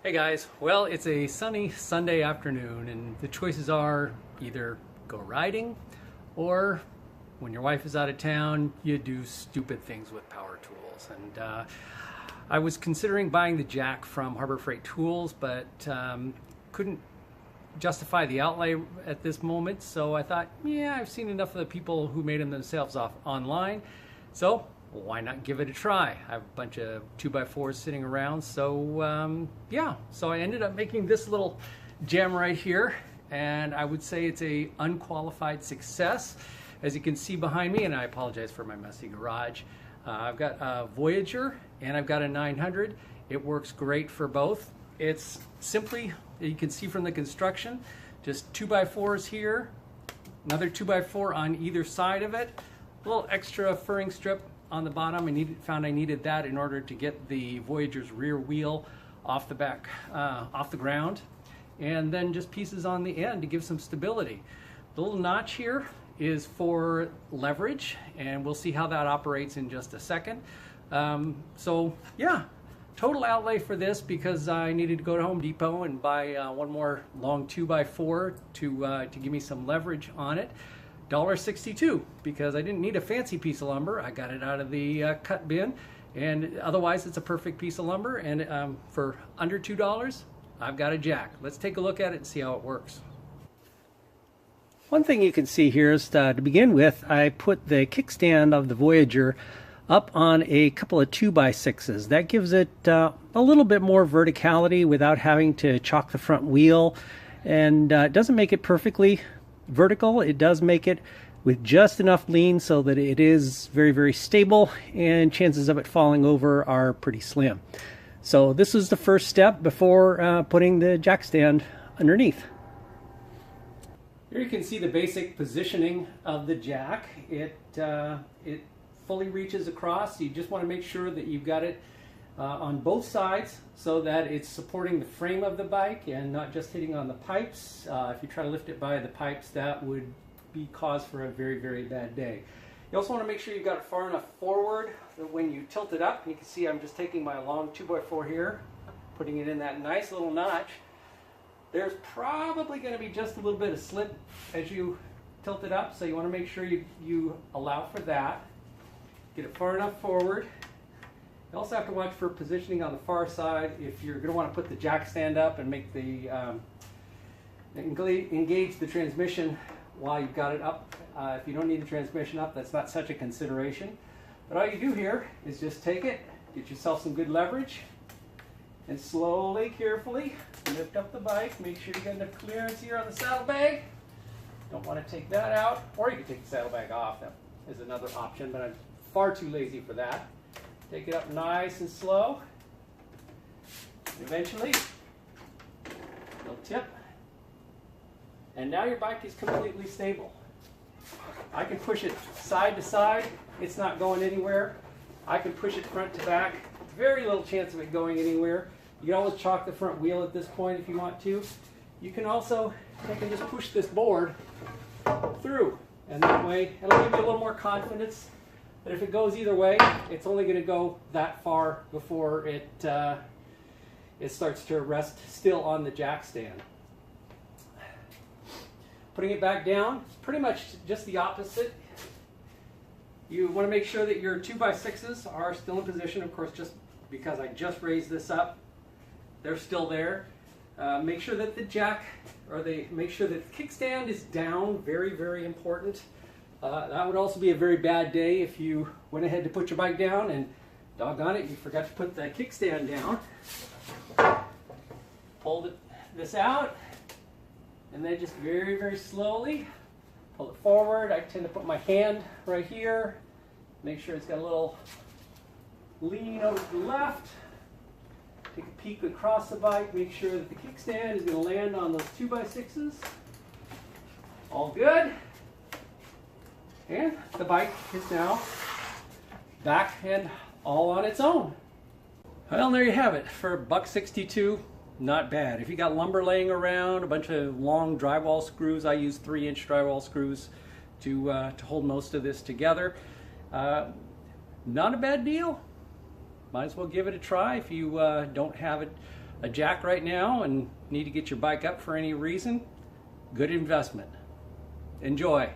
Hey guys, well, it's a sunny Sunday afternoon and the choices are either go riding or when your wife is out of town, you do stupid things with power tools. And I was considering buying the jack from Harbor Freight Tools, but couldn't justify the outlay at this moment. So I thought, yeah, I've seen enough of the people who made them themselves off online. So why not give it a try? I have a bunch of 2x4s sitting around, so yeah. So I ended up making this little gem right here, and I would say it's a unqualified success. As you can see behind me, and I apologize for my messy garage, I've got a Voyager and I've got a 900. It works great for both. It's simply, you can see from the construction, just 2x4s here, another 2x4 on either side of it, a little extra furring strip on the bottom. Found I needed that in order to get the Voyager's rear wheel off the back, off the ground, and then just pieces on the end to give some stability. The little notch here is for leverage, and we'll see how that operates in just a second. So yeah, total outlay for this because I needed to go to Home Depot and buy one more long 2x4 to give me some leverage on it. $1.62 because I didn't need a fancy piece of lumber. I got it out of the cut bin, and otherwise it's a perfect piece of lumber, and for under $2 I've got a jack. Let's take a look at it and see how it works. One thing you can see here is to begin with, I put the kickstand of the Voyager up on a couple of 2x6s. That gives it a little bit more verticality without having to chock the front wheel, and it doesn't make it perfectly vertical. It does make it with just enough lean so that it is very, very stable, and chances of it falling over are pretty slim. So this is the first step before putting the jack stand underneath. Here you can see the basic positioning of the jack. It fully reaches across. You just want to make sure that you've got it on both sides so that it's supporting the frame of the bike and not just hitting on the pipes. If you try to lift it by the pipes, that would be cause for a very, very bad day. You also want to make sure you've got it far enough forward that when you tilt it up, you can see I'm just taking my long 2x4 here, putting it in that nice little notch. There's probably going to be just a little bit of slip as you tilt it up, so you want to make sure you allow for that. Get it far enough forward. You also have to watch for positioning on the far side if you're going to want to put the jack stand up and make the engage the transmission while you've got it up. If you don't need the transmission up, that's not such a consideration. But all you do here is just take it, get yourself some good leverage, and slowly, carefully lift up the bike. Make sure you get enough clearance here on the saddlebag. Don't want to take that out, or you can take the saddlebag off. That is another option, but I'm far too lazy for that. Take it up nice and slow. And eventually, it'll tip. And now your bike is completely stable. I can push it side to side. It's not going anywhere. I can push it front to back. Very little chance of it going anywhere. You can always chock the front wheel at this point if you want to. You can also take and just push this board through. And that way, it'll give you a little more confidence. But if it goes either way, it's only going to go that far before it starts to rest still on the jack stand. Putting it back down, it's pretty much just the opposite. You want to make sure that your 2x6s are still in position. Of course, just because I just raised this up, they're still there. Make sure that the jack, make sure that the kickstand is down. Very, very important. That would also be a very bad day if you went ahead to put your bike down and doggone it, you forgot to put the kickstand down. Pull this out, and then just very, very slowly pull it forward. I tend to put my hand right here, make sure it's got a little lean over to the left. Take a peek across the bike, make sure that the kickstand is going to land on those 2x6s. All good. And the bike is now back and all on its own. Well, there you have it. For $1.62, not bad. If you got lumber laying around, a bunch of long drywall screws, I use 3-inch drywall screws to hold most of this together. Not a bad deal. Might as well give it a try if you don't have it a jack right now and need to get your bike up for any reason, good investment. Enjoy.